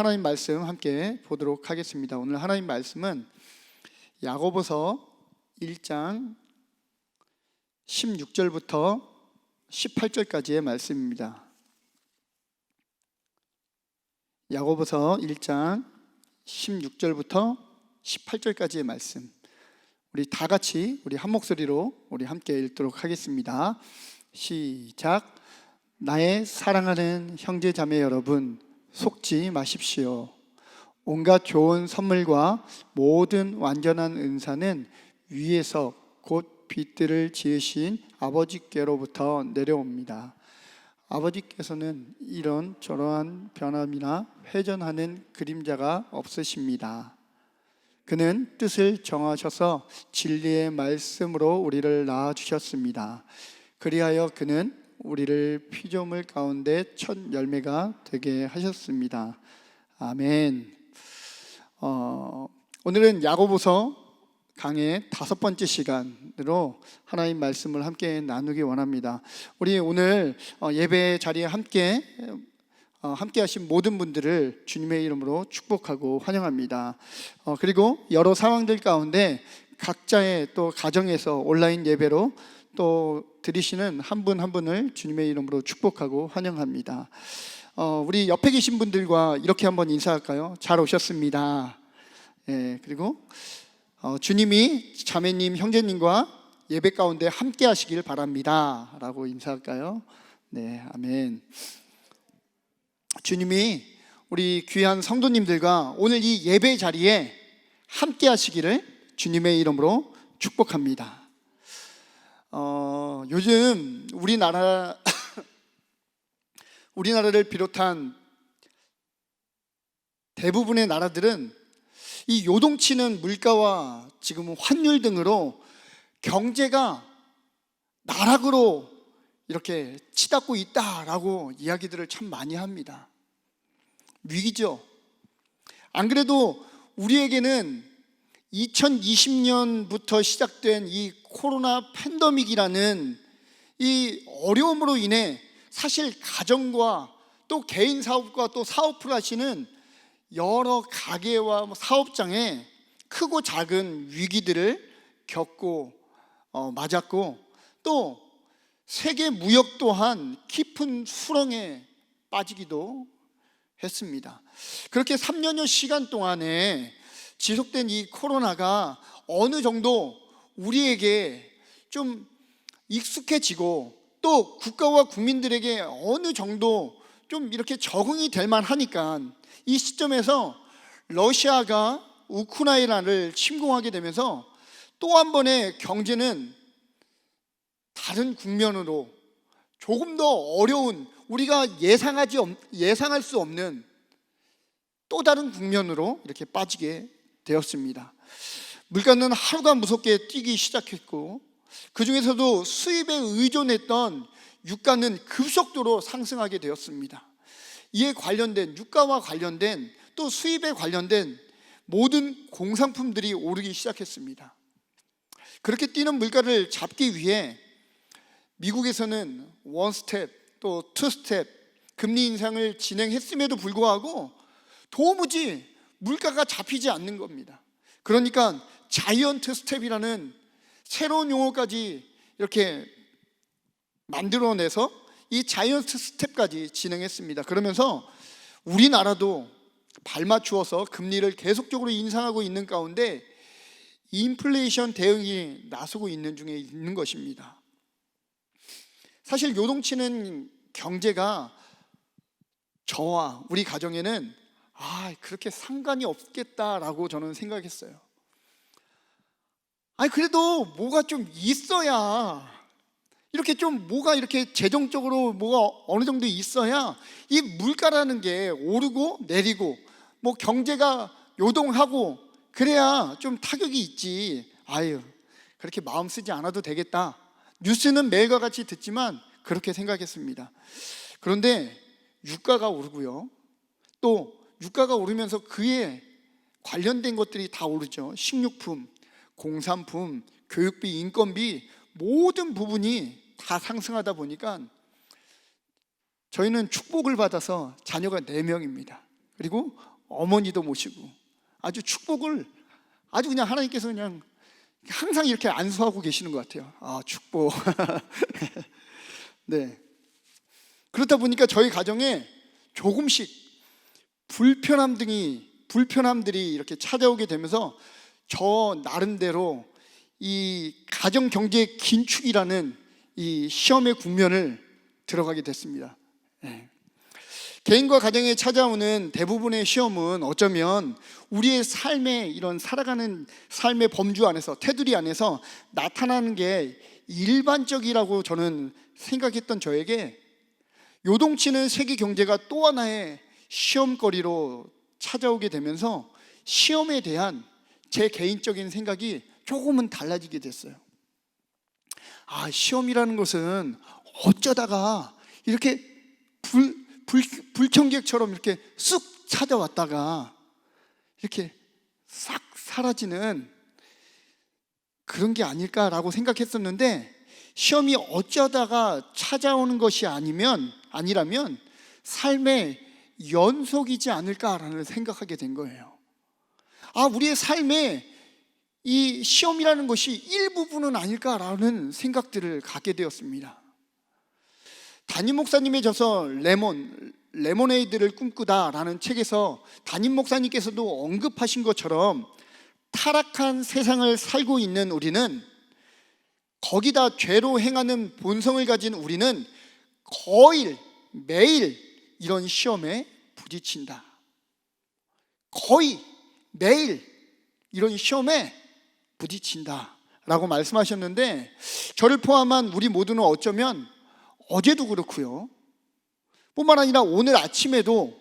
하나님 말씀 함께 보도록 하겠습니다. 오늘 하나님 말씀은 야고보서 1장 16절부터 18절까지의 말씀입니다. 야고보서 1장 16절부터 18절까지의 말씀, 우리 다 같이 우리 한 목소리로 우리 함께 읽도록 하겠습니다. 시작. 나의 사랑하는 형제 자매 여러분, 속지 마십시오. 온갖 좋은 선물과 모든 완전한 은사는 위에서 곧 빛들을 지으신 아버지께로부터 내려옵니다. 아버지께서는 이런 저러한 변함이나 회전하는 그림자가 없으십니다. 그는 뜻을 정하셔서 진리의 말씀으로 우리를 낳아주셨습니다. 그리하여 그는 우리를 피조물 가운데 첫 열매가 되게 하셨습니다. 아멘. 오늘은 야고보서 강의 5번째 시간으로 하나님 말씀을 함께 나누기 원합니다. 우리 오늘 예배 자리에 함께 하신 모든 분들을 주님의 이름으로 축복하고 환영합니다. 그리고 여러 상황들 가운데 각자의 또 가정에서 온라인 예배로 또 드리시는 한 분 한 분을 주님의 이름으로 축복하고 환영합니다. 우리 옆에 계신 분들과 이렇게 한번 인사할까요? 잘 오셨습니다. 그리고 주님이 자매님, 형제님과 예배 가운데 함께 하시길 바랍니다 라고 인사할까요? 네, 아멘. 주님이 우리 귀한 성도님들과 오늘 이 예배 자리에 함께 하시기를 주님의 이름으로 축복합니다. 요즘 우리나라를 비롯한 대부분의 나라들은 이 요동치는 물가와 지금 환율 등으로 경제가 나락으로 이렇게 치닫고 있다라고 이야기들을 참 많이 합니다. 위기죠. 안 그래도 우리에게는 2020년부터 시작된 이 코로나 팬데믹이라는 이 어려움으로 인해 사실 가정과 또 개인 사업과 또 사업을 하시는 여러 가게와 사업장에 크고 작은 위기들을 겪고 맞았고, 또 세계 무역 또한 깊은 수렁에 빠지기도 했습니다. 그렇게 3년여 시간 동안에 지속된 이 코로나가 어느 정도 우리에게 좀 익숙해지고 또 국가와 국민들에게 어느 정도 좀 이렇게 적응이 될 만하니까 이 시점에서 러시아가 우크라이나를 침공하게 되면서 또 한 번의 경제는 다른 국면으로 조금 더 어려운, 우리가 예상할 수 없는 또 다른 국면으로 이렇게 빠지게 되었습니다. 물가는 하루가 무섭게 뛰기 시작했고, 그 중에서도 수입에 의존했던 유가는 급속도로 상승하게 되었습니다. 이에 관련된 유가와 관련된 또 수입에 관련된 모든 공산품들이 오르기 시작했습니다. 그렇게 뛰는 물가를 잡기 위해 미국에서는 원 스텝 또 투 스텝 금리 인상을 진행했음에도 불구하고 도무지 물가가 잡히지 않는 겁니다. 그러니까 자이언트 스텝이라는 새로운 용어까지 이렇게 만들어내서 이 자이언트 스텝까지 진행했습니다. 그러면서 우리나라도 발맞추어서 금리를 계속적으로 인상하고 있는 가운데 인플레이션 대응이 나서고 있는 중에 있는 것입니다. 사실 요동치는 경제가 저와 우리 가정에는 그렇게 상관이 없겠다라고 저는 생각했어요. 그래도 뭐가 좀 있어야, 이렇게 좀 뭐가 이렇게 재정적으로 뭐가 어느 정도 있어야 이 물가라는 게 오르고 내리고 뭐 경제가 요동하고 그래야 좀 타격이 있지. 그렇게 마음 쓰지 않아도 되겠다. 뉴스는 매일과 같이 듣지만 그렇게 생각했습니다. 그런데 유가가 오르고요, 또 유가가 오르면서 그에 관련된 것들이 다 오르죠. 식료품, 공산품, 교육비, 인건비 모든 부분이 다 상승하다 보니까 저희는 축복을 받아서 자녀가 4명입니다. 그리고 어머니도 모시고 아주 축복을 아주 그냥 하나님께서 그냥 항상 이렇게 안수하고 계시는 것 같아요. 축복. 네. 그렇다 보니까 저희 가정에 조금씩 불편함들이 이렇게 찾아오게 되면서 저 나름대로 이 가정 경제 긴축이라는 이 시험의 국면을 들어가게 됐습니다. 네. 개인과 가정에 찾아오는 대부분의 시험은 어쩌면 우리의 삶의 이런 살아가는 삶의 범주 안에서, 테두리 안에서 나타나는 게 일반적이라고 저는 생각했던 저에게 요동치는 세계 경제가 또 하나의 시험거리로 찾아오게 되면서 시험에 대한 제 개인적인 생각이 조금은 달라지게 됐어요. 시험이라는 것은 어쩌다가 이렇게 불청객처럼 이렇게 쑥 찾아왔다가 이렇게 싹 사라지는 그런 게 아닐까라고 생각했었는데, 시험이 어쩌다가 찾아오는 것이 아니라면 삶의 연속이지 않을까라는 생각하게 된 거예요. 우리의 삶에 이 시험이라는 것이 일부분은 아닐까라는 생각들을 갖게 되었습니다. 담임 목사님의 저서 레모네이드를 꿈꾸다라는 책에서 담임 목사님께서도 언급하신 것처럼 타락한 세상을 살고 있는 우리는, 거기다 죄로 행하는 본성을 가진 우리는 거의 매일 이런 시험에 부딪힌다. 거의 매일 이런 시험에 부딪힌다 라고 말씀하셨는데, 저를 포함한 우리 모두는 어쩌면 어제도 그렇고요, 뿐만 아니라 오늘 아침에도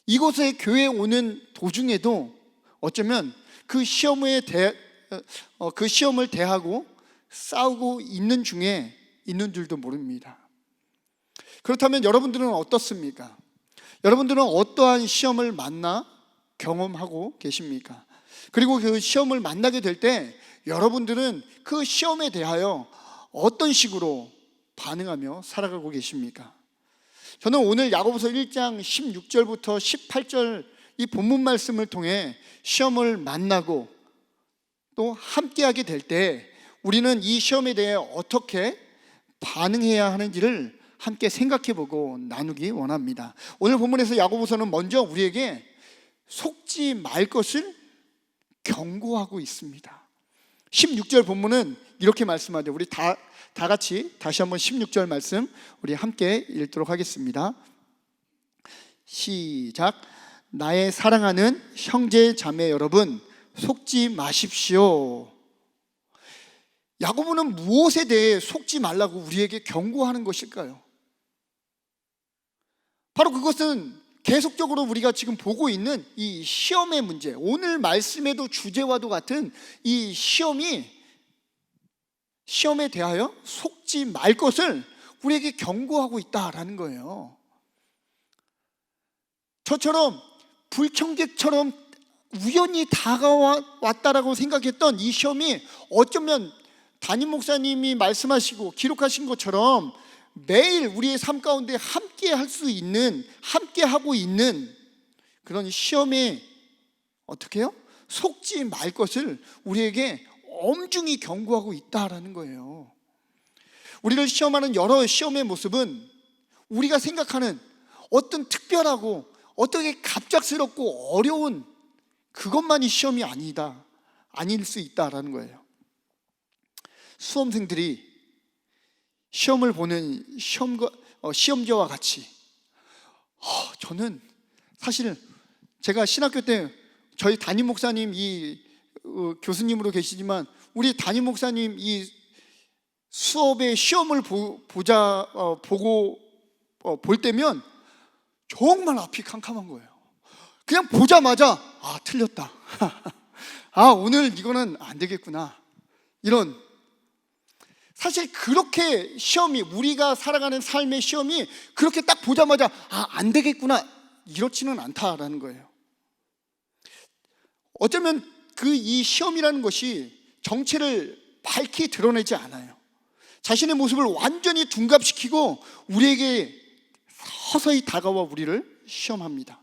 이곳에 교회에 오는 도중에도 어쩌면 그 시험을 대하고 싸우고 있는 중에 있는 줄도 모릅니다. 그렇다면 여러분들은 어떻습니까? 여러분들은 어떠한 시험을 만나 경험하고 계십니까? 그리고 그 시험을 만나게 될 때 여러분들은 그 시험에 대하여 어떤 식으로 반응하며 살아가고 계십니까? 저는 오늘 야고보서 1장 16절부터 18절 이 본문 말씀을 통해 시험을 만나고 또 함께하게 될 때 우리는 이 시험에 대해 어떻게 반응해야 하는지를 함께 생각해보고 나누기 원합니다. 오늘 본문에서 야고보서는 먼저 우리에게 속지 말 것을 경고하고 있습니다. 16절 본문은 이렇게 말씀하죠. 우리 다 같이 다시 한번 16절 말씀 우리 함께 읽도록 하겠습니다. 시작. 나의 사랑하는 형제 자매 여러분, 속지 마십시오. 야고보는 무엇에 대해 속지 말라고 우리에게 경고하는 것일까요? 바로 그것은 계속적으로 우리가 지금 보고 있는 이 시험의 문제, 오늘 말씀에도 주제와도 같은 이 시험에 대하여 속지 말 것을 우리에게 경고하고 있다라는 거예요. 저처럼 불청객처럼 우연히 다가왔다라고 생각했던 이 시험이 어쩌면 담임 목사님이 말씀하시고 기록하신 것처럼 매일 우리의 삶 가운데 함께 하고 있는 그런 시험에 어떻게 해요? 속지 말 것을 우리에게 엄중히 경고하고 있다라는 거예요. 우리를 시험하는 여러 시험의 모습은 우리가 생각하는 어떤 특별하고 어떻게 갑작스럽고 어려운 그것만이 시험이 아닐 수 있다라는 거예요. 수험생들이 시험을 보는 시험지와 같이 저는 사실 제가 신학교 때 저희 담임 목사님 교수님으로 계시지만 우리 담임 목사님 이 수업의 시험을 보고 볼 때면 정말 앞이 캄캄한 거예요. 그냥 보자마자 틀렸다. 오늘 이거는 안 되겠구나. 이런, 사실 그렇게 시험이, 우리가 살아가는 삶의 시험이 그렇게 딱 보자마자 안 되겠구나 이렇지는 않다라는 거예요. 어쩌면 이 시험이라는 것이 정체를 밝히 드러내지 않아요. 자신의 모습을 완전히 둔갑시키고 우리에게 서서히 다가와 우리를 시험합니다.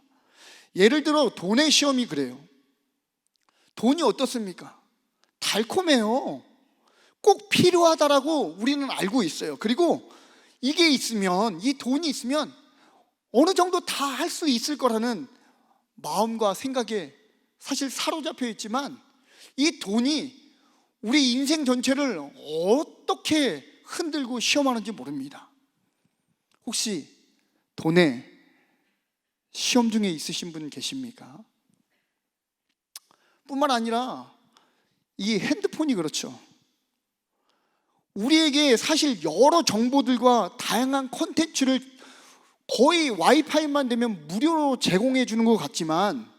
예를 들어 돈의 시험이 그래요. 돈이 어떻습니까? 달콤해요. 꼭 필요하다라고 우리는 알고 있어요. 그리고 이게 있으면, 이 돈이 있으면 어느 정도 다 할 수 있을 거라는 마음과 생각에 사실 사로잡혀 있지만, 이 돈이 우리 인생 전체를 어떻게 흔들고 시험하는지 모릅니다. 혹시 돈에 시험 중에 있으신 분 계십니까? 뿐만 아니라 이 핸드폰이 그렇죠. 우리에게 사실 여러 정보들과 다양한 콘텐츠를 거의 와이파이만 되면 무료로 제공해 주는 것 같지만,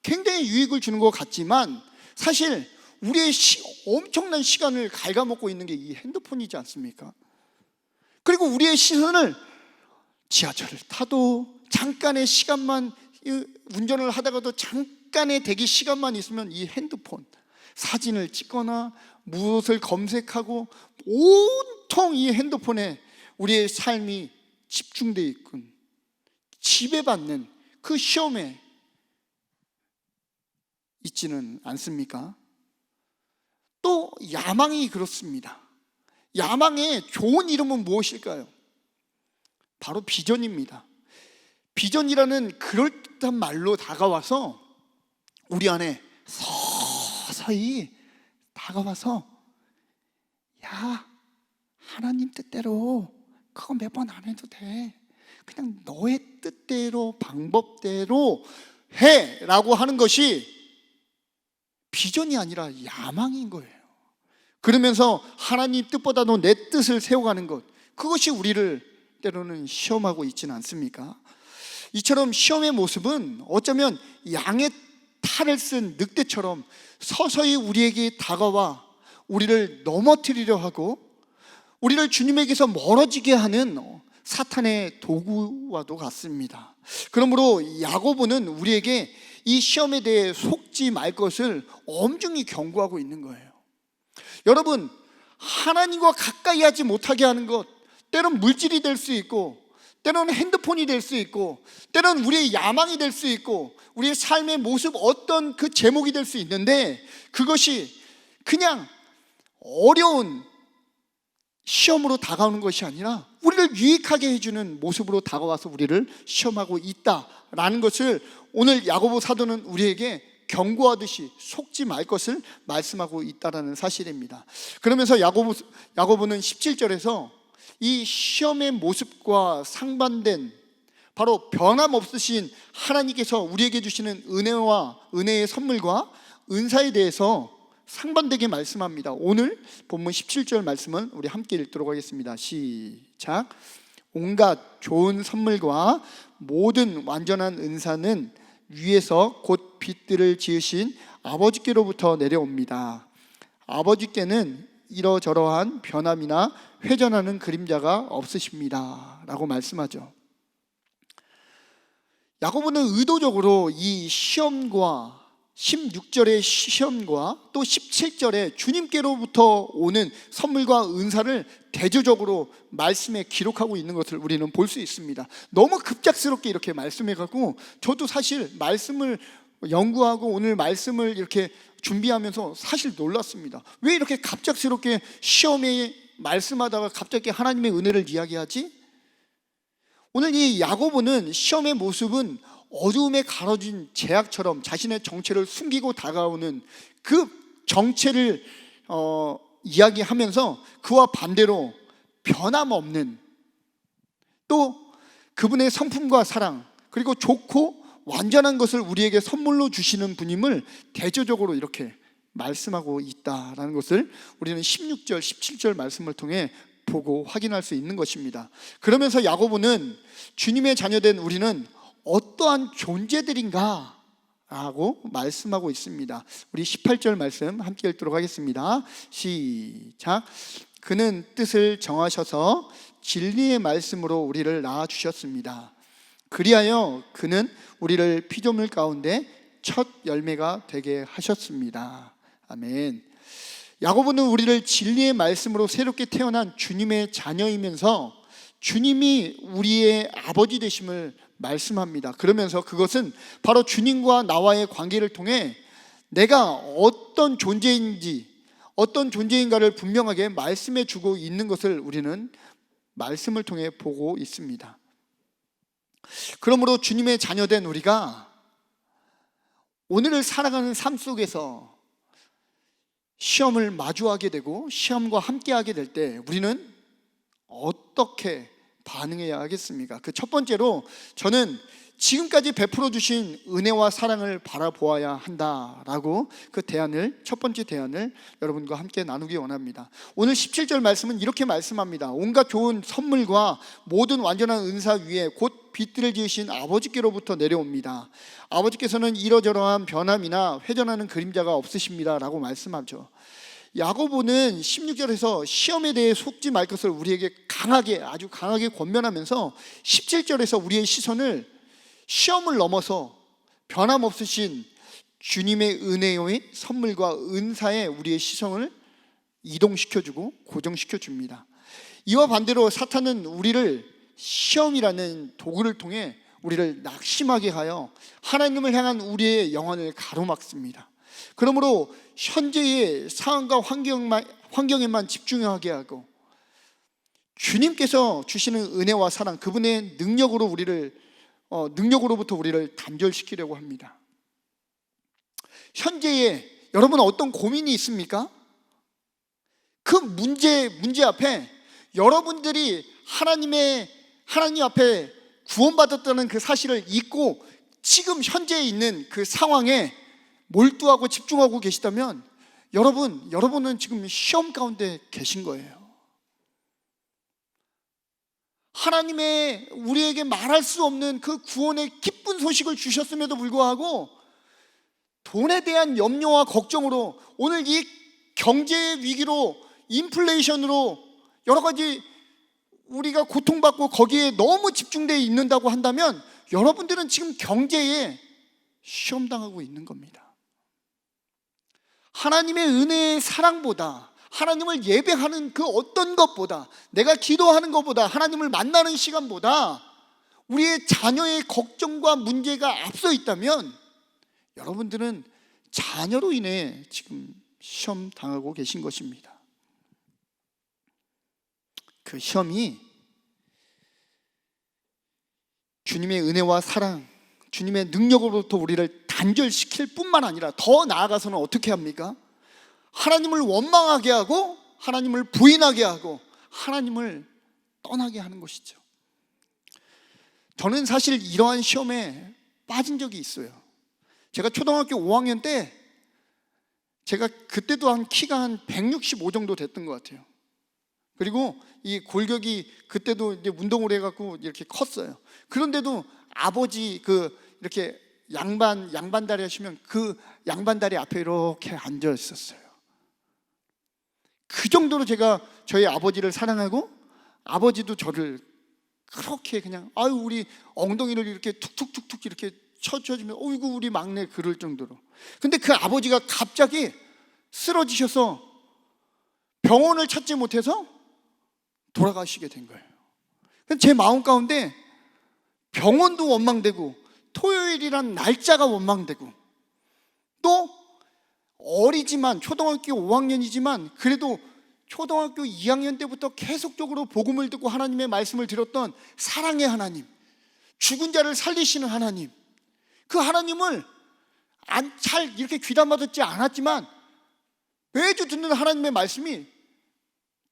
굉장히 유익을 주는 것 같지만, 사실 우리의 엄청난 시간을 갉아먹고 있는 게 이 핸드폰이지 않습니까? 그리고 우리의 시선을 지하철을 타도 잠깐의 시간만, 운전을 하다가도 잠깐의 대기 시간만 있으면 이 핸드폰, 사진을 찍거나 무엇을 검색하고 온통 이 핸드폰에 우리의 삶이 집중되어 있군 지배받는 그 시험에 있지는 않습니까? 또 야망이 그렇습니다. 야망의 좋은 이름은 무엇일까요? 바로 비전입니다. 비전이라는 그럴듯한 말로 다가와서 우리 안에 서서히 다가와서, 야, 하나님 뜻대로 그거 몇 번 안 해도 돼, 그냥 너의 뜻대로 방법대로 해 라고 하는 것이 비전이 아니라 야망인 거예요. 그러면서 하나님 뜻보다도 내 뜻을 세워가는 것, 그것이 우리를 때로는 시험하고 있지는 않습니까? 이처럼 시험의 모습은 어쩌면 양의 탈을 쓴 늑대처럼 서서히 우리에게 다가와 우리를 넘어뜨리려 하고 우리를 주님에게서 멀어지게 하는 사탄의 도구와도 같습니다. 그러므로 야고보는 우리에게 이 시험에 대해 속지 말 것을 엄중히 경고하고 있는 거예요. 여러분, 하나님과 가까이 하지 못하게 하는 것, 때론 물질이 될 수 있고, 때로는 핸드폰이 될 수 있고, 때로는 우리의 야망이 될 수 있고, 우리의 삶의 모습, 어떤 그 제목이 될 수 있는데, 그것이 그냥 어려운 시험으로 다가오는 것이 아니라 우리를 유익하게 해주는 모습으로 다가와서 우리를 시험하고 있다라는 것을 오늘 야고보 사도는 우리에게 경고하듯이 속지 말 것을 말씀하고 있다라는 사실입니다. 그러면서 야고보는 17절에서 이 시험의 모습과 상반된 바로 변함없으신 하나님께서 우리에게 주시는 은혜와 은혜의 선물과 은사에 대해서 상반되게 말씀합니다. 오늘 본문 17절 말씀은 우리 함께 읽도록 하겠습니다. 시작. 온갖 좋은 선물과 모든 완전한 은사는 위에서 곧 빛들을 지으신 아버지께로부터 내려옵니다. 아버지께는 이러저러한 변함이나 회전하는 그림자가 없으십니다 라고 말씀하죠. 야고보는 의도적으로 이 시험과 16절의 시험과 또 17절에 주님께로부터 오는 선물과 은사를 대조적으로 말씀에 기록하고 있는 것을 우리는 볼 수 있습니다. 너무 급작스럽게 이렇게 말씀해가지고 저도 사실 말씀을 연구하고 오늘 말씀을 이렇게 준비하면서 사실 놀랐습니다. 왜 이렇게 갑작스럽게 시험에 말씀하다가 갑자기 하나님의 은혜를 이야기하지? 오늘 이 야고보는 시험의 모습은 어두움에 가려진 제약처럼 자신의 정체를 숨기고 다가오는 그 정체를 이야기하면서 그와 반대로 변함없는, 또 그분의 성품과 사랑, 그리고 좋고 완전한 것을 우리에게 선물로 주시는 분임을 대조적으로 이렇게 말씀하고 있다라는 것을 우리는 16절, 17절 말씀을 통해 보고 확인할 수 있는 것입니다. 그러면서 야고보는 주님의 자녀된 우리는 어떠한 존재들인가 라고 말씀하고 있습니다. 우리 18절 말씀 함께 읽도록 하겠습니다. 시작. 그는 뜻을 정하셔서 진리의 말씀으로 우리를 낳아주셨습니다. 그리하여 그는 우리를 피조물 가운데 첫 열매가 되게 하셨습니다. 아멘. 야고보는 우리를 진리의 말씀으로 새롭게 태어난 주님의 자녀이면서 주님이 우리의 아버지 되심을 말씀합니다. 그러면서 그것은 바로 주님과 나와의 관계를 통해 내가 어떤 존재인가를 분명하게 말씀해 주고 있는 것을 우리는 말씀을 통해 보고 있습니다. 그러므로 주님의 자녀된 우리가 오늘을 살아가는 삶 속에서 시험을 마주하게 되고 시험과 함께하게 될 때 우리는 어떻게 반응해야 하겠습니까? 그 첫 번째로 저는 지금까지 베풀어 주신 은혜와 사랑을 바라보아야 한다라고 첫 번째 대안을 여러분과 함께 나누기 원합니다. 오늘 17절 말씀은 이렇게 말씀합니다. 온갖 좋은 선물과 모든 완전한 은사 위에 곧 빛들을 지으신 아버지께로부터 내려옵니다. 아버지께서는 이러저러한 변함이나 회전하는 그림자가 없으십니다 라고 말씀하죠. 야고보는 16절에서 시험에 대해 속지 말 것을 우리에게 아주 강하게 권면하면서 17절에서 우리의 시선을 시험을 넘어서 변함없으신 주님의 은혜의 선물과 은사에 우리의 시선을 이동시켜주고 고정시켜줍니다. 이와 반대로 사탄은 우리를 시험이라는 도구를 통해 우리를 낙심하게 하여 하나님을 향한 우리의 영혼을 가로막습니다. 그러므로 현재의 상황과 환경에만 집중하게 하고 주님께서 주시는 은혜와 사랑, 그분의 능력으로부터 우리를 단절시키려고 합니다. 현재에 여러분 어떤 고민이 있습니까? 그 문제 앞에 여러분들이 하나님 앞에 구원받았다는 그 사실을 잊고 지금 현재에 있는 그 상황에 몰두하고 집중하고 계시다면 여러분은 지금 시험 가운데 계신 거예요. 하나님의 우리에게 말할 수 없는 그 구원의 기쁜 소식을 주셨음에도 불구하고 돈에 대한 염려와 걱정으로 오늘 이 경제의 위기로 인플레이션으로 여러 가지 우리가 고통받고 거기에 너무 집중되어 있는다고 한다면 여러분들은 지금 경제에 시험당하고 있는 겁니다. 하나님의 은혜의 사랑보다 하나님을 예배하는 그 어떤 것보다 내가 기도하는 것보다 하나님을 만나는 시간보다 우리의 자녀의 걱정과 문제가 앞서 있다면 여러분들은 자녀로 인해 지금 시험 당하고 계신 것입니다. 그 시험이 주님의 은혜와 사랑, 주님의 능력으로부터 우리를 단절시킬 뿐만 아니라 더 나아가서는 어떻게 합니까? 하나님을 원망하게 하고 하나님을 부인하게 하고 하나님을 떠나게 하는 것이죠. 저는 사실 이러한 시험에 빠진 적이 있어요. 제가 초등학교 5학년 때 제가 그때도 키가 한 165 정도 됐던 것 같아요. 그리고 이 골격이 그때도 이제 운동을 해갖고 이렇게 컸어요. 그런데도 아버지 이렇게 양반다리 하시면 그 양반다리 앞에 이렇게 앉아 있었어요. 그 정도로 제가 저희 아버지를 사랑하고 아버지도 저를 그렇게 그냥 우리 엉덩이를 이렇게 툭툭툭툭 이렇게 쳐주면 어이구 우리 막내 그럴 정도로. 근데 그 아버지가 갑자기 쓰러지셔서 병원을 찾지 못해서 돌아가시게 된 거예요. 제 마음 가운데 병원도 원망되고 토요일이란 날짜가 원망되고 또 어리지만 초등학교 5학년이지만 그래도 초등학교 2학년 때부터 계속적으로 복음을 듣고 하나님의 말씀을 들었던 사랑의 하나님, 죽은 자를 살리시는 하나님, 그 하나님을 잘 이렇게 귀담아 듣지 않았지만 매주 듣는 하나님의 말씀이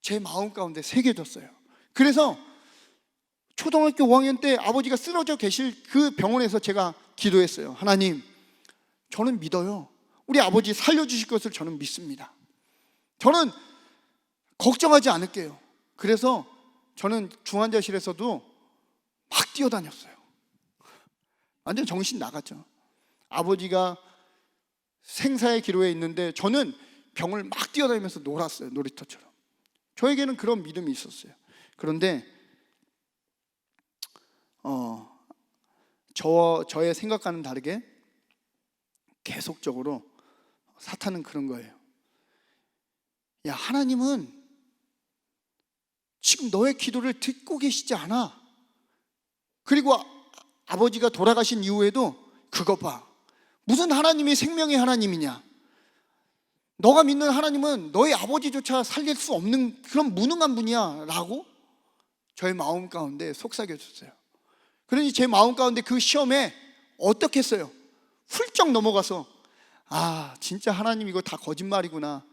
제 마음 가운데 새겨졌어요. 그래서 초등학교 5학년 때 아버지가 쓰러져 계실 그 병원에서 제가 기도했어요. 하나님, 저는 믿어요. 우리 아버지 살려주실 것을 저는 믿습니다. 저는 걱정하지 않을게요. 그래서 저는 중환자실에서도 막 뛰어다녔어요. 완전 정신 나갔죠. 아버지가 생사의 기로에 있는데 저는 병을 막 뛰어다니면서 놀았어요. 놀이터처럼. 저에게는 그런 믿음이 있었어요. 그런데 저의 생각과는 다르게 계속적으로 사탄은 그런 거예요. 야, 하나님은 지금 너의 기도를 듣고 계시지 않아. 그리고 아버지가 돌아가신 이후에도 그거 봐, 무슨 하나님이 생명의 하나님이냐, 너가 믿는 하나님은 너희 아버지조차 살릴 수 없는 그런 무능한 분이야 라고 저의 마음 가운데 속삭여줬어요. 그러니 제 마음 가운데 그 시험에 어떻게 했어요? 훌쩍 넘어가서 아, 진짜 하나님 이거 다 거짓말이구나,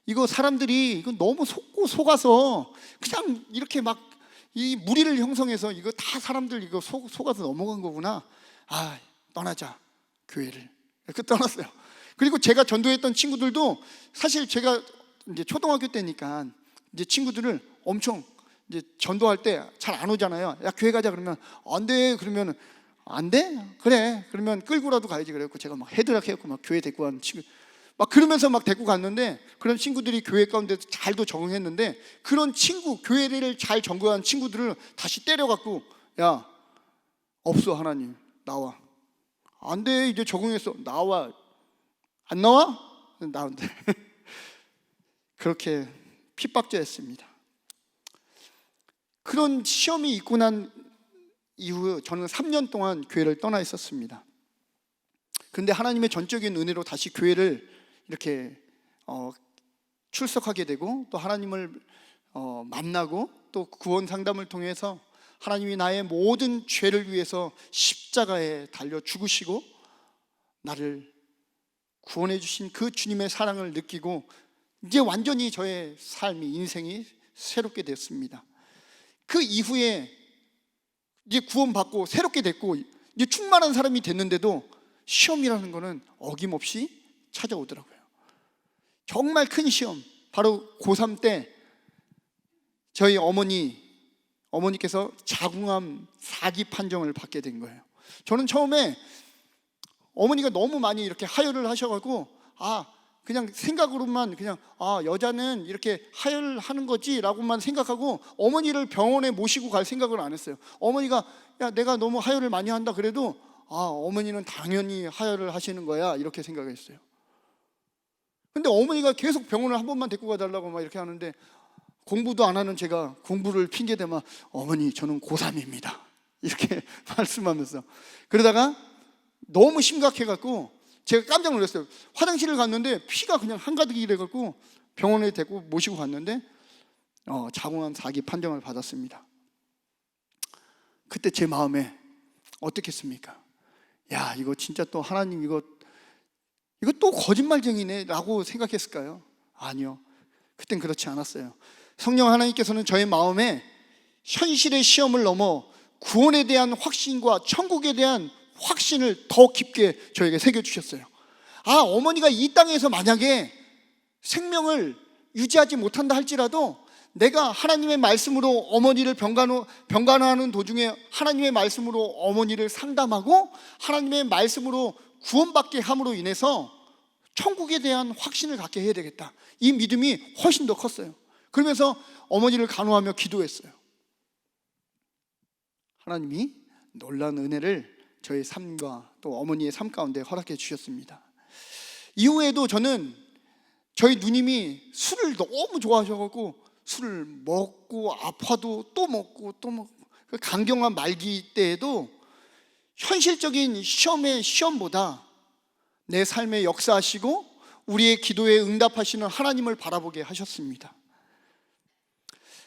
이거 사람들이 이거 너무 속아서 그냥 이렇게 막 이 무리를 형성해서 이거 다 사람들 이거 속아서 넘어간 거구나. 아, 떠나자, 교회를. 이렇게 떠났어요. 그리고 제가 전도했던 친구들도 사실 제가 이제 초등학교 때니까 이제 친구들을 엄청 이제 전도할 때 잘 안 오잖아요. 야, 교회 가자 그러면 안 돼. 그러면 안 돼? 그래. 그러면 끌고라도 가야지. 그래갖고 제가 막 헤드락 해갖고 막 교회 데리고 가는 친구, 막 그러면서 막 데리고 갔는데, 그런 친구들이 교회 가운데 잘도 적응했는데, 그런 친구, 교회를 잘 적응한 친구들을 다시 때려갖고 야, 없어, 하나님 나와. 안 돼, 이제 적응했어, 나와. 안 나와? 나온대. 그렇게 핍박자였습니다. 그런 시험이 있고 난 이후 저는 3년 동안 교회를 떠나 있었습니다. 그런데 하나님의 전적인 은혜로 다시 교회를 이렇게 출석하게 되고, 또 하나님을 만나고, 또 구원 상담을 통해서 하나님이 나의 모든 죄를 위해서 십자가에 달려 죽으시고 나를 구원해 주신 그 주님의 사랑을 느끼고, 이제 완전히 저의 삶이, 인생이 새롭게 됐습니다. 그 이후에 이제 구원받고 새롭게 됐고 이제 충만한 사람이 됐는데도 시험이라는 거는 어김없이 찾아오더라고요. 정말 큰 시험, 바로 고3 때 저희 어머니께서 자궁암 4기 판정을 받게 된 거예요. 저는 처음에 어머니가 너무 많이 이렇게 하혈을 하셔가지고 그냥 생각으로만 그냥 여자는 이렇게 하혈하는 거지 라고만 생각하고 어머니를 병원에 모시고 갈 생각을 안 했어요. 어머니가 야, 내가 너무 하혈을 많이 한다 그래도 어머니는 당연히 하혈을 하시는 거야 이렇게 생각했어요. 근데 어머니가 계속 병원을 한 번만 데리고 가달라고 막 이렇게 하는데, 공부도 안 하는 제가 공부를 핑계대면 어머니 저는 고3입니다 이렇게 말씀하면서, 그러다가 너무 심각해갖고 제가 깜짝 놀랐어요. 화장실을 갔는데 피가 그냥 한가득이 이래갖고 병원에 데리고 모시고 갔는데 자궁암 4기 판정을 받았습니다. 그때 제 마음에 어떻겠습니까? 야, 이거 진짜 또 하나님 이거 또 거짓말쟁이네 라고 생각했을까요? 아니요, 그땐 그렇지 않았어요. 성령 하나님께서는 저의 마음에 현실의 시험을 넘어 구원에 대한 확신과 천국에 대한 확신을 더 깊게 저에게 새겨주셨어요. 어머니가 이 땅에서 만약에 생명을 유지하지 못한다 할지라도 내가 하나님의 말씀으로 어머니를 병간호하는 도중에 하나님의 말씀으로 어머니를 상담하고 하나님의 말씀으로 구원받게 함으로 인해서 천국에 대한 확신을 갖게 해야 되겠다, 이 믿음이 훨씬 더 컸어요. 그러면서 어머니를 간호하며 기도했어요. 하나님이 놀라운 은혜를 저의 삶과 또 어머니의 삶 가운데 허락해 주셨습니다. 이후에도 저는 저희 누님이 술을 너무 좋아하셔가지고 술을 먹고 아파도 또 먹고 그 강경한 말기 때에도 현실적인 시험보다 내 삶에 역사하시고 우리의 기도에 응답하시는 하나님을 바라보게 하셨습니다.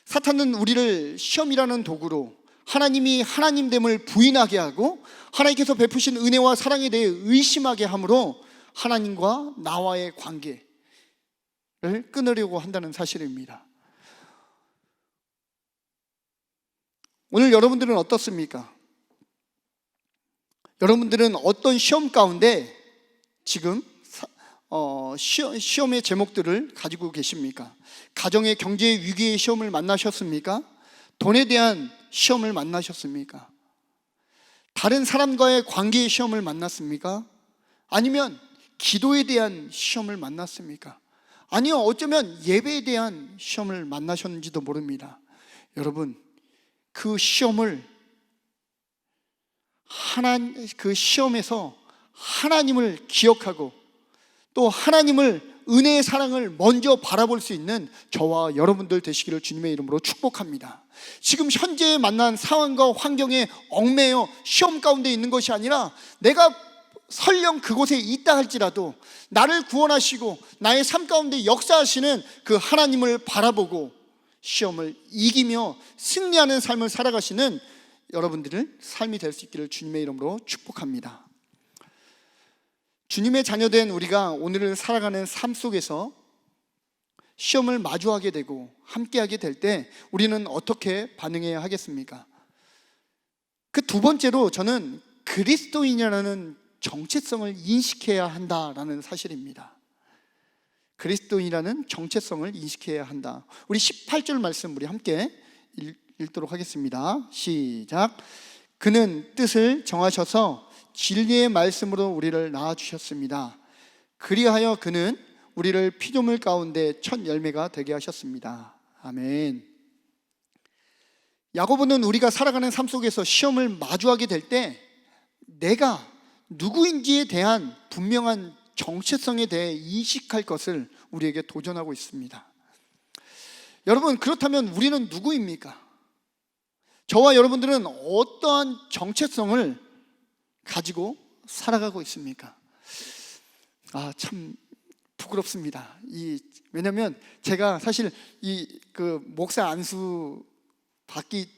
사탄은 우리를 시험이라는 도구로 하나님이 하나님됨을 부인하게 하고 하나님께서 베푸신 은혜와 사랑에 대해 의심하게 함으로 하나님과 나와의 관계를 끊으려고 한다는 사실입니다. 오늘 여러분들은 어떻습니까? 여러분들은 어떤 시험 가운데 지금 시험의 제목들을 가지고 계십니까? 가정의 경제의 위기의 시험을 만나셨습니까? 돈에 대한 시험을 만나셨습니까? 다른 사람과의 관계의 시험을 만났습니까? 아니면 기도에 대한 시험을 만났습니까? 아니요, 어쩌면 예배에 대한 시험을 만나셨는지도 모릅니다. 여러분, 그 시험을 그 시험에서 하나님을 기억하고 또 하나님을 은혜의 사랑을 먼저 바라볼 수 있는 저와 여러분들 되시기를 주님의 이름으로 축복합니다. 지금 현재 만난 상황과 환경에 얽매여 시험 가운데 있는 것이 아니라 내가 설령 그곳에 있다 할지라도 나를 구원하시고 나의 삶 가운데 역사하시는 그 하나님을 바라보고 시험을 이기며 승리하는 삶을 살아가시는 여러분들의 삶이 될 수 있기를 주님의 이름으로 축복합니다. 주님의 자녀된 우리가 오늘을 살아가는 삶 속에서 시험을 마주하게 되고 함께하게 될 때 우리는 어떻게 반응해야 하겠습니까? 그 두 번째로 저는 그리스도인이라는 정체성을 인식해야 한다라는 사실입니다. 그리스도인이라는 정체성을 인식해야 한다. 우리 18절 말씀 우리 함께 읽도록 하겠습니다. 시작. 그는 뜻을 정하셔서 진리의 말씀으로 우리를 낳아주셨습니다. 그리하여 그는 우리를 피조물 가운데 첫 열매가 되게 하셨습니다. 아멘. 야고보는 우리가 살아가는 삶 속에서 시험을 마주하게 될 때 내가 누구인지에 대한 분명한 정체성에 대해 인식할 것을 우리에게 도전하고 있습니다. 여러분, 그렇다면 우리는 누구입니까? 저와 여러분들은 어떠한 정체성을 가지고 살아가고 있습니까? 참 부끄럽습니다. 왜냐하면 제가 사실 목사 안수 받기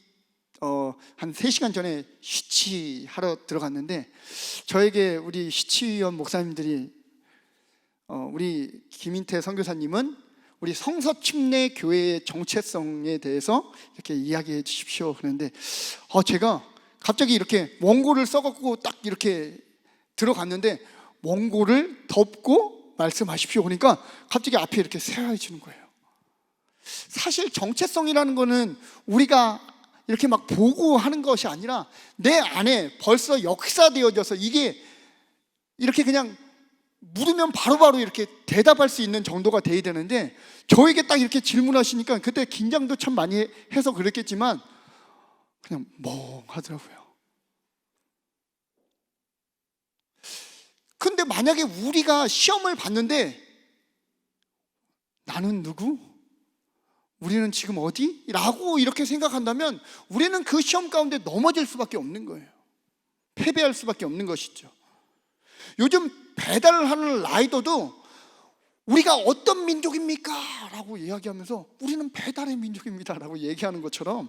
한 3시간 전에 쉬치하러 들어갔는데 저에게 우리 쉬치위원 목사님들이 우리 김인태 선교사님은 우리 성서침례 교회의 정체성에 대해서 이렇게 이야기해 주십시오 그러는데 제가 갑자기 이렇게 원고를 써갖고 딱 이렇게 들어갔는데 원고를 덮고 말씀하십시오 그러니까 갑자기 앞에 이렇게 세워해 주는 거예요. 사실 정체성이라는 거는 우리가 이렇게 막 보고 하는 것이 아니라 내 안에 벌써 역사되어져서 이게 이렇게 그냥 물으면 바로바로 이렇게 대답할 수 있는 정도가 돼야 되는데 저에게 딱 이렇게 질문하시니까 그때 긴장도 참 많이 해서 그랬겠지만 그냥 멍하더라고요. 근데 만약에 우리가 시험을 봤는데 나는 누구? 우리는 지금 어디? 라고 이렇게 생각한다면 우리는 그 시험 가운데 넘어질 수밖에 없는 거예요. 패배할 수밖에 없는 것이죠. 요즘 배달을 하는 라이더도 우리가 어떤 민족입니까? 라고 이야기하면서 우리는 배달의 민족입니다 라고 얘기하는 것처럼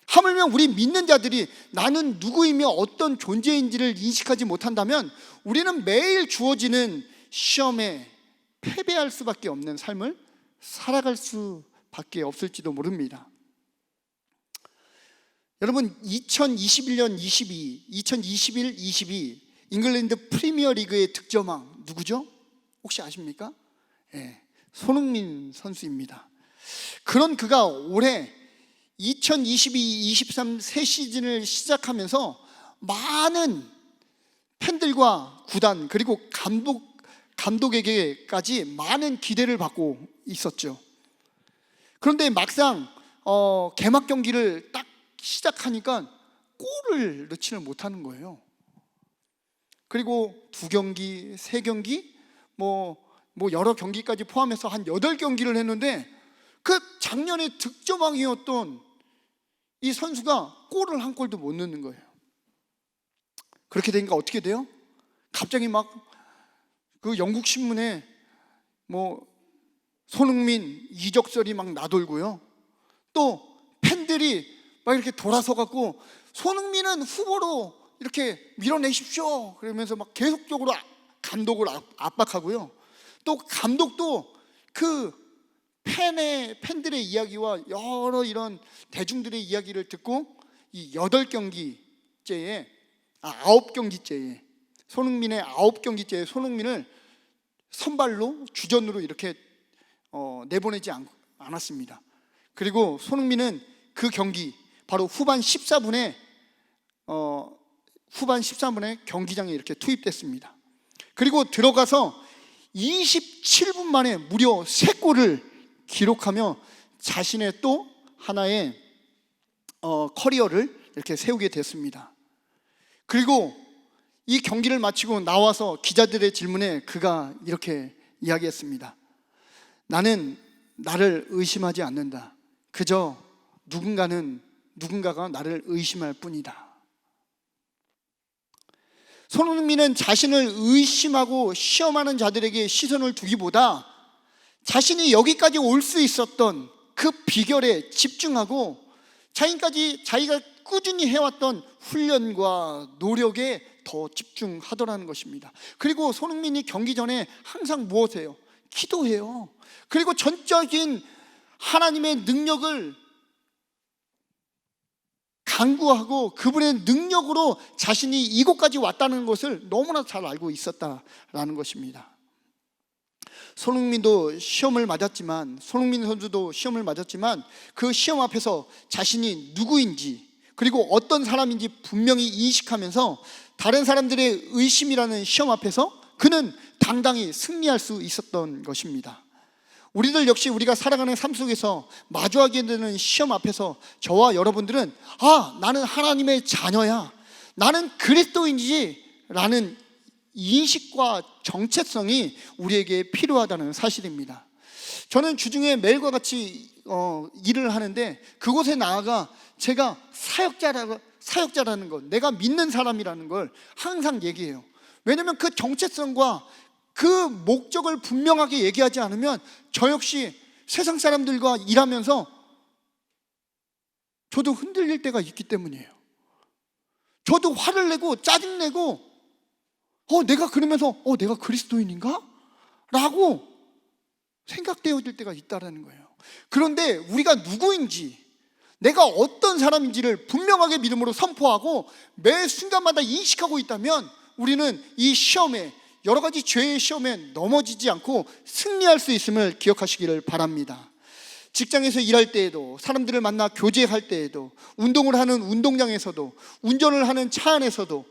하물며 우리 믿는 자들이 나는 누구이며 어떤 존재인지를 인식하지 못한다면 우리는 매일 주어지는 시험에 패배할 수밖에 없는 삶을 살아갈 수밖에 없을지도 모릅니다. 여러분 2021년 2021-22 잉글랜드 프리미어 리그의 득점왕 누구죠? 혹시 아십니까? 손흥민 선수입니다. 그런 그가 올해 2022-23 새 시즌을 시작하면서 많은 팬들과 구단 그리고 감독에게까지 많은 기대를 받고 있었죠. 그런데 막상 개막 경기를 딱 시작하니까 골을 넣지를 못하는 거예요. 그리고 2경기, 3경기, 여러 경기까지 포함해서 한 8경기를 했는데 그 작년에 득점왕이었던 이 선수가 골을 한 골도 못 넣는 거예요. 그렇게 되니까 어떻게 돼요? 갑자기 그 영국 신문에 손흥민 이적설이 막 나돌고요. 또 팬들이 막 이렇게 돌아서 갖고 손흥민은 후보로 이렇게 밀어내십시오 그러면서 막 계속적으로 감독을 압박하고요. 또 감독도 그 팬들의 이야기와 여러 이런 대중들의 이야기를 듣고 이 8경기째에 9경기째에 손흥민의 9경기째에 손흥민을 선발로 주전으로 이렇게 내보내지 않았습니다. 그리고 손흥민은 그 경기 바로 후반 14분에 경기장에 이렇게 투입됐습니다. 그리고 들어가서 27분 만에 무려 3골을 기록하며 자신의 또 하나의 커리어를 이렇게 세우게 됐습니다. 그리고 이 경기를 마치고 나와서 기자들의 질문에 그가 이렇게 이야기했습니다. 나는 나를 의심하지 않는다. 그저 누군가가 나를 의심할 뿐이다. 손흥민은 자신을 의심하고 시험하는 자들에게 시선을 두기보다 자신이 여기까지 올 수 있었던 그 비결에 집중하고 자기가 꾸준히 해왔던 훈련과 노력에 더 집중하더라는 것입니다. 그리고 손흥민이 경기 전에 항상 무엇해요? 기도해요. 그리고 전적인 하나님의 능력을 간구하고 그분의 능력으로 자신이 이곳까지 왔다는 것을 너무나 잘 알고 있었다라는 것입니다. 손흥민 선수도 시험을 맞았지만 그 시험 앞에서 자신이 누구인지 그리고 어떤 사람인지 분명히 인식하면서 다른 사람들의 의심이라는 시험 앞에서 그는 당당히 승리할 수 있었던 것입니다. 우리들 역시 우리가 살아가는 삶 속에서 마주하게 되는 시험 앞에서 저와 여러분들은 나는 하나님의 자녀야, 나는 그리스도인지 라는 인식과 정체성이 우리에게 필요하다는 사실입니다. 저는 주중에 매일과 같이 일을 하는데 그곳에 나아가 제가 사역자라는 것, 내가 믿는 사람이라는 걸 항상 얘기해요. 왜냐하면 그 정체성과 그 목적을 분명하게 얘기하지 않으면 저 역시 세상 사람들과 일하면서 저도 흔들릴 때가 있기 때문이에요. 저도 화를 내고 짜증내고 내가 그러면서 내가 그리스도인인가? 라고 생각되어질 때가 있다는 거예요. 그런데 우리가 누구인지, 내가 어떤 사람인지를 분명하게 믿음으로 선포하고 매 순간마다 인식하고 있다면 우리는 이 시험에, 여러 가지 죄의 시험에 넘어지지 않고 승리할 수 있음을 기억하시기를 바랍니다. 직장에서 일할 때에도, 사람들을 만나 교제할 때에도, 운동을 하는 운동장에서도, 운전을 하는 차 안에서도,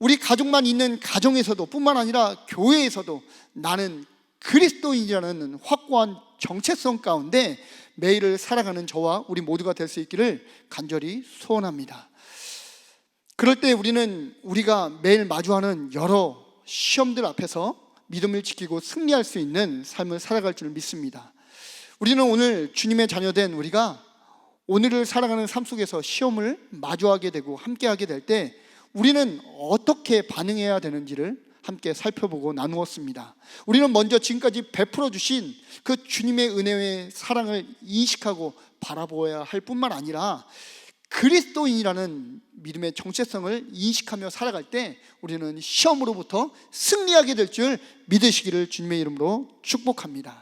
우리 가족만 있는 가정에서도 뿐만 아니라 교회에서도 나는 그리스도인이라는 확고한 정체성 가운데 매일을 살아가는 저와 우리 모두가 될 수 있기를 간절히 소원합니다. 그럴 때 우리가 매일 마주하는 여러 시험들 앞에서 믿음을 지키고 승리할 수 있는 삶을 살아갈 줄 믿습니다. 우리는 오늘 주님의 자녀된 우리가 오늘을 살아가는 삶 속에서 시험을 마주하게 되고 함께하게 될 때 우리는 어떻게 반응해야 되는지를 함께 살펴보고 나누었습니다. 우리는 먼저 지금까지 베풀어 주신 그 주님의 은혜의 사랑을 인식하고 바라보아야 할 뿐만 아니라 그리스도인이라는 믿음의 정체성을 인식하며 살아갈 때 우리는 시험으로부터 승리하게 될 줄 믿으시기를 주님의 이름으로 축복합니다.